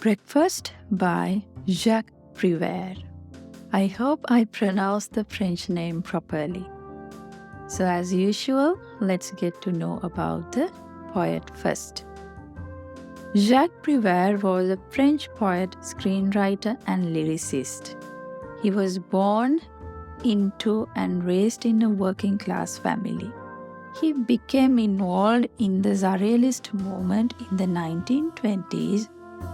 Breakfast by Jacques Prévert. I hope I pronounced the French name properly. So as usual, let's get to know about the poet first. Jacques Prévert was a French poet, screenwriter and lyricist. He was born into and raised in a working class family. He became involved in the Surrealist movement in the 1920s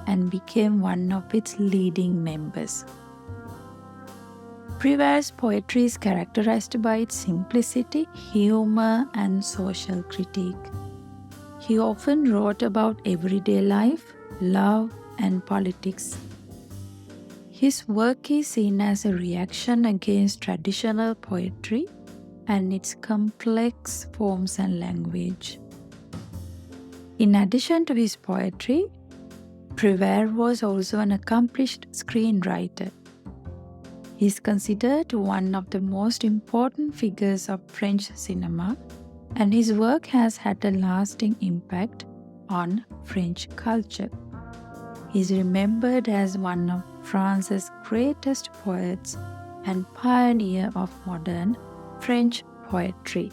and became one of its leading members. Prévert's poetry is characterized by its simplicity, humor, and social critique. He often wrote about everyday life, love, and politics. His work is seen as a reaction against traditional poetry and its complex forms and language. In addition to his poetry, Prévert was also an accomplished screenwriter. He is considered one of the most important figures of French cinema, and his work has had a lasting impact on French culture. He is remembered as one of France's greatest poets and pioneer of modern French poetry.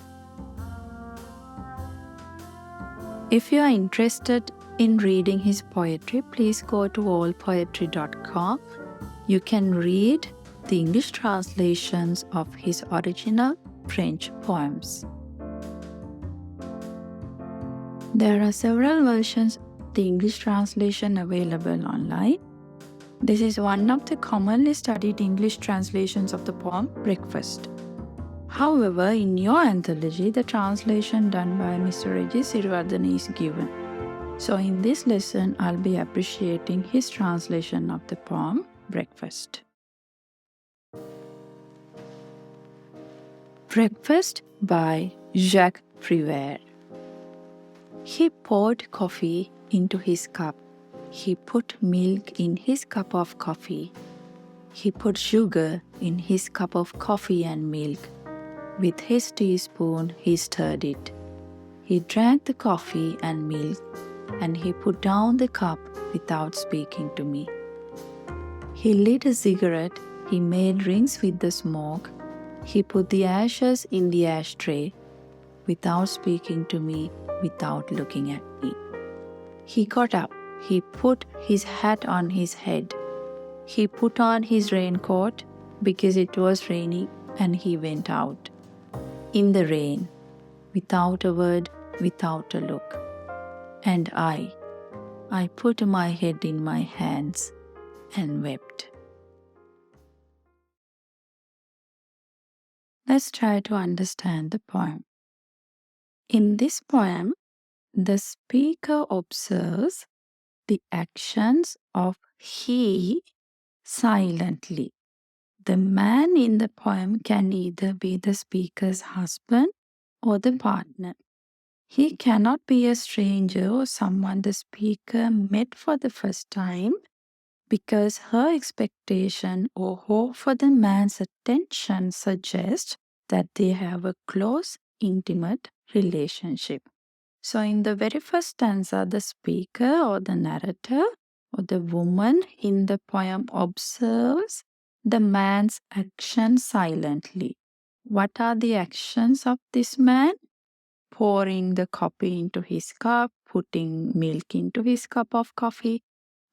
If you are interested in reading his poetry, please go to allpoetry.com. You can read the English translations of his original French poems. There are several versions of the English translation available online. This is one of the commonly studied English translations of the poem Breakfast. However, in your anthology, the translation done by Mr. Regis Sirivardhana is given. So in this lesson, I'll be appreciating his translation of the poem Breakfast. Breakfast by Jacques Prévert. He poured coffee into his cup. He put milk in his cup of coffee. He put sugar in his cup of coffee and milk. With his teaspoon, he stirred it. He drank the coffee and milk, and he put down the cup without speaking to me. He lit a cigarette. He made rings with the smoke. He put the ashes in the ashtray without speaking to me, without looking at me. He got up. He put his hat on his head. He put on his raincoat because it was raining, and he went out. In the rain, without a word, without a look. And I put my head in my hands and wept. Let's try to understand the poem. In this poem, the speaker observes the actions of he silently. The man in the poem can either be the speaker's husband or the partner. He cannot be a stranger or someone the speaker met for the first time, because her expectation or hope for the man's attention suggests that they have a close, intimate relationship. So in the very first stanza, the speaker or the narrator or the woman in the poem observes the man's actions silently. What are the actions of this man? Pouring the coffee into his cup, putting milk into his cup of coffee,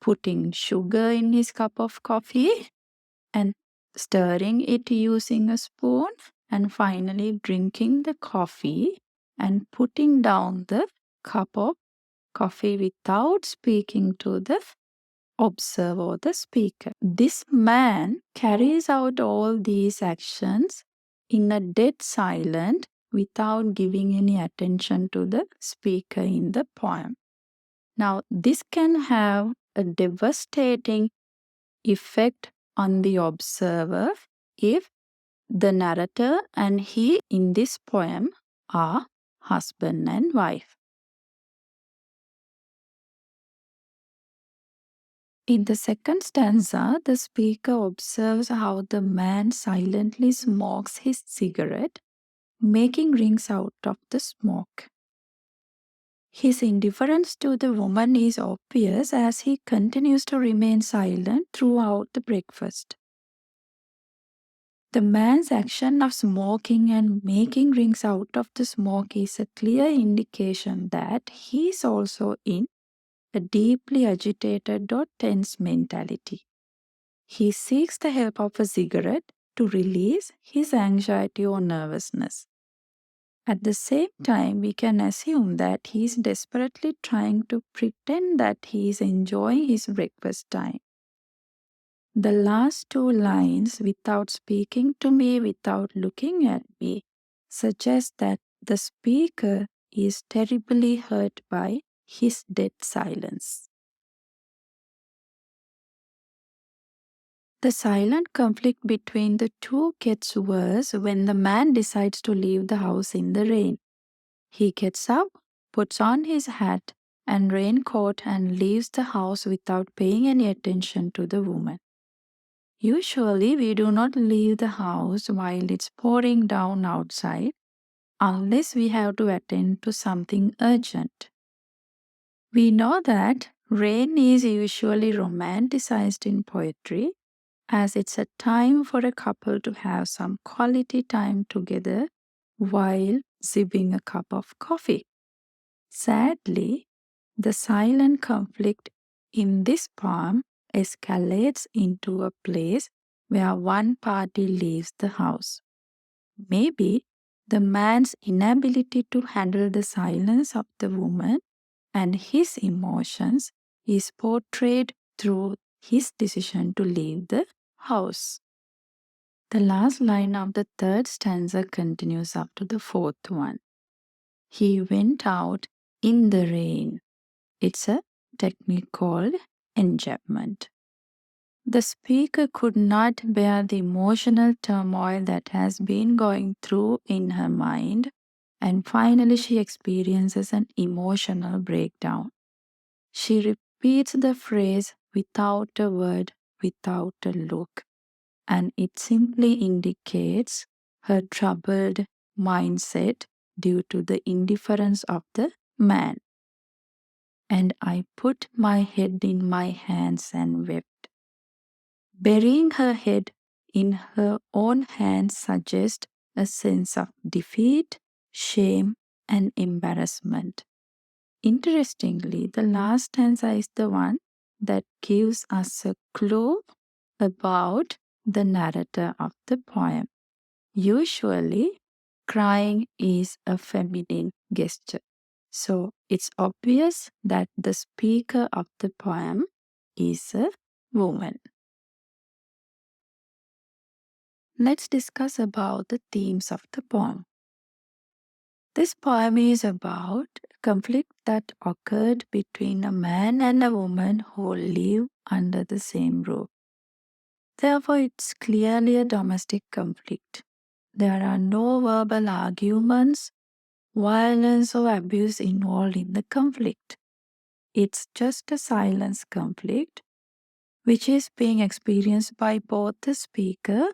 putting sugar in his cup of coffee, and stirring it using a spoon, and finally drinking the coffee and putting down the cup of coffee without speaking to the observer or the speaker. This man carries out all these actions in a dead silence without giving any attention to the speaker in the poem. Now, this can have a devastating effect on the observer if the narrator and he in this poem are husband and wife. In the second stanza, the speaker observes how the man silently smokes his cigarette, making rings out of the smoke. His indifference to the woman is obvious as he continues to remain silent throughout the breakfast. The man's action of smoking and making rings out of the smoke is a clear indication that he is also in a deeply agitated or tense mentality. He seeks the help of a cigarette to release his anxiety or nervousness. At the same time, we can assume that he is desperately trying to pretend that he is enjoying his breakfast time. The last two lines, without speaking to me, without looking at me, suggest that the speaker is terribly hurt by his dead silence. The silent conflict between the two gets worse when the man decides to leave the house in the rain. He gets up, puts on his hat and raincoat, and leaves the house without paying any attention to the woman. Usually, we do not leave the house while it's pouring down outside unless we have to attend to something urgent. We know that rain is usually romanticized in poetry as it's a time for a couple to have some quality time together while sipping a cup of coffee. Sadly, the silent conflict in this poem escalates into a place where one party leaves the house. Maybe the man's inability to handle the silence of the woman and his emotions is portrayed through his decision to leave the house. The last line of the third stanza continues up to the fourth one. He went out in the rain. It's a technique called enjambment. The speaker could not bear the emotional turmoil that has been going through in her mind, and finally she experiences an emotional breakdown. She repeats the phrase without a word, without a look, and it simply indicates her troubled mindset due to the indifference of the man. And I put my head in my hands and wept. Burying her head in her own hands suggests a sense of defeat, shame, and embarrassment. Interestingly, the last stanza is the one that gives us a clue about the narrator of the poem. Usually, crying is a feminine gesture. So it's obvious that the speaker of the poem is a woman. Let's discuss about the themes of the poem. This poem is about a conflict that occurred between a man and a woman who live under the same roof. Therefore, it's clearly a domestic conflict. There are no verbal arguments, violence, or abuse involved in the conflict. It's just a silence conflict which is being experienced by both the speaker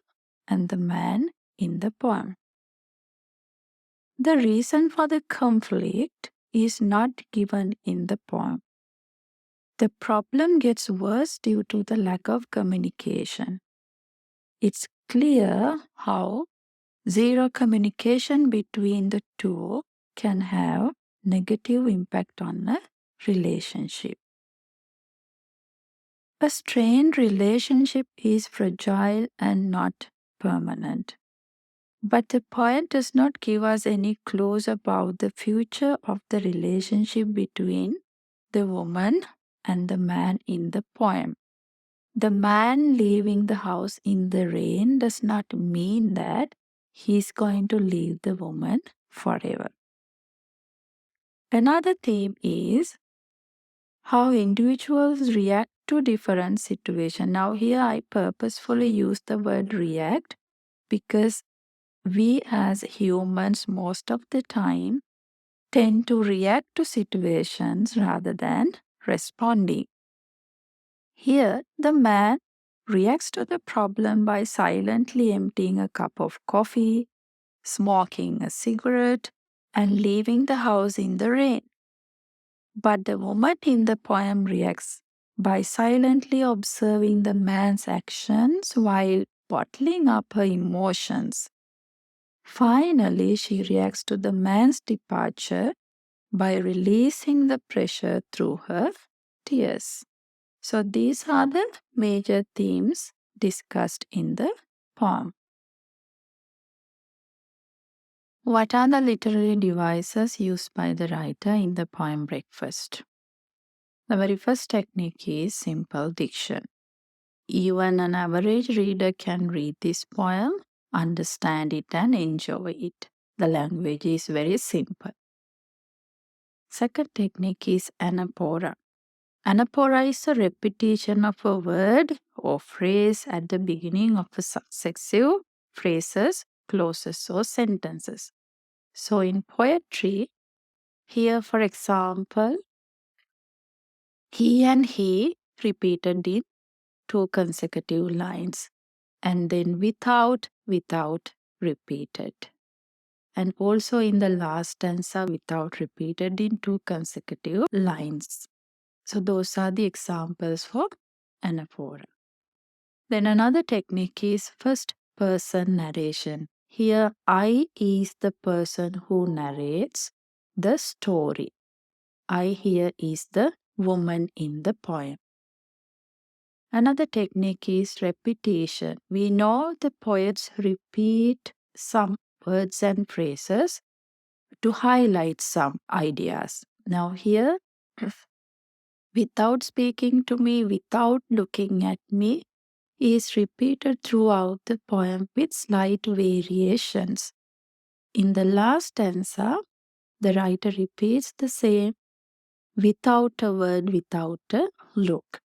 and the man in the poem. The reason for the conflict is not given in the poem. The problem gets worse due to the lack of communication. It's clear how zero communication between the two can have negative impact on a relationship. A strained relationship is fragile and not permanent. But the poem does not give us any clues about the future of the relationship between the woman and the man in the poem. The man leaving the house in the rain does not mean that he's going to leave the woman forever. Another theme is how individuals react to different situations. Now, here I purposefully use the word react because we as humans most of the time tend to react to situations rather than responding. Here, the man reacts to the problem by silently emptying a cup of coffee, smoking a cigarette, and leaving the house in the rain. But the woman in the poem reacts by silently observing the man's actions while bottling up her emotions. Finally, she reacts to the man's departure by releasing the pressure through her tears. So, these are the major themes discussed in the poem. What are the literary devices used by the writer in the poem Breakfast? The very first technique is simple diction. Even an average reader can read this poem, understand it, and enjoy it. The language is very simple. Second technique is anaphora. Anaphora is a repetition of a word or phrase at the beginning of a successive phrases, clauses, or sentences. So in poetry, here for example, he and he repeated in 2 consecutive lines, and then without repeated. And also in the last stanza, without repeated in 2 consecutive lines. So those are the examples for anaphora. Then another technique is first person narration. Here, I is the person who narrates the story. I here is the woman in the poem. Another technique is repetition. We know the poets repeat some words and phrases to highlight some ideas. Now, here, without speaking to me, without looking at me, is repeated throughout the poem with slight variations. In the last stanza, the writer repeats the same without a word, without a look.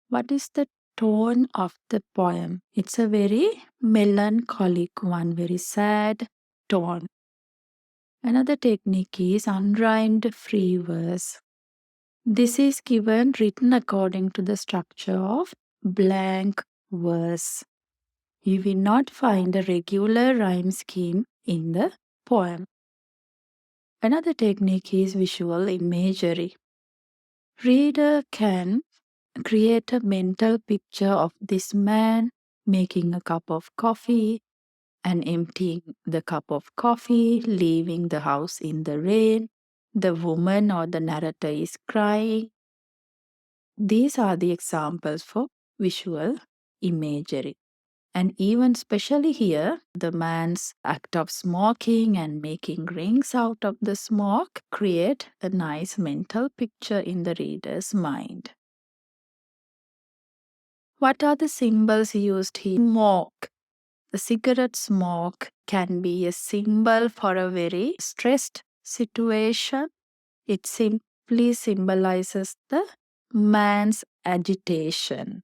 What is the tone of the poem? It's a very melancholic one, very sad tone. Another technique is unrhymed free verse. This is written according to the structure of blank verse. You will not find a regular rhyme scheme in the poem. Another technique is visual imagery. Reader can create a mental picture of this man making a cup of coffee and emptying the cup of coffee, leaving the house in the rain. The woman or the narrator is crying. These are the examples for visual imagery. And even especially here, the man's act of smoking and making rings out of the smoke create a nice mental picture in the reader's mind. What are the symbols used here? Smoke. The cigarette smoke can be a symbol for a very stressed situation. It simply symbolizes the man's agitation.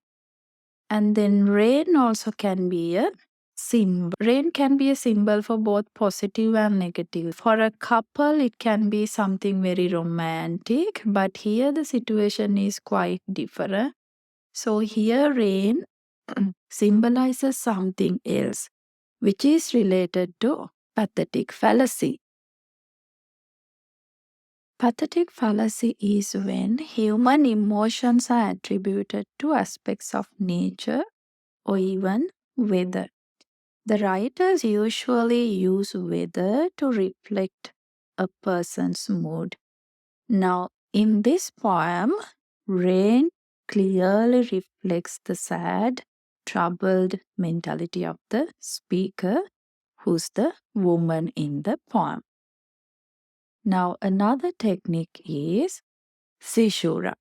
And then rain also can be a symbol. Rain can be a symbol for both positive and negative. For a couple, it can be something very romantic, but here the situation is quite different. So here rain symbolizes something else, which is related to pathetic fallacy. Pathetic fallacy is when human emotions are attributed to aspects of nature or even weather. The writers usually use weather to reflect a person's mood. Now, in this poem, rain clearly reflects the sad, troubled mentality of the speaker, who's the woman in the poem. Now, another technique is caesura.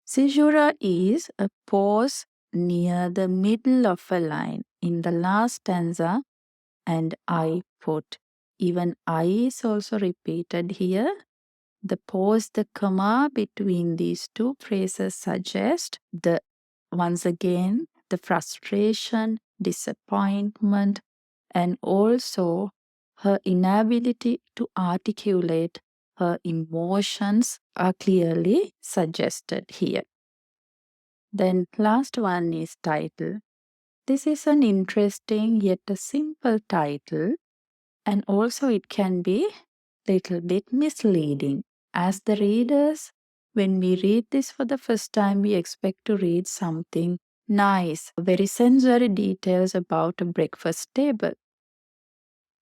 Caesura is a pause near the middle of a line in the last stanza, and I put. Even I is also repeated here. The pause, the comma between these two phrases suggest once again the frustration, disappointment, and also her inability to articulate her emotions are clearly suggested here. Then last one is title. This is an interesting yet a simple title, and also it can be little bit misleading. As the readers, when we read this for the first time, we expect to read something nice, very sensory details about a breakfast table.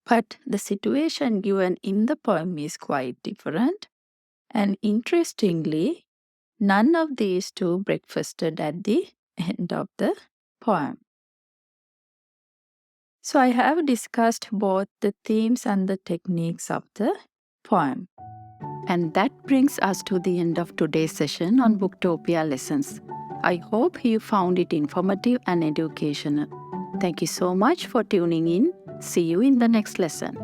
But the situation given in the poem is quite different. And interestingly, none of these two breakfasted at the end of the poem. So I have discussed both the themes and the techniques of the poem. And that brings us to the end of today's session on Booktopia lessons. I hope you found it informative and educational. Thank you so much for tuning in. See you in the next lesson.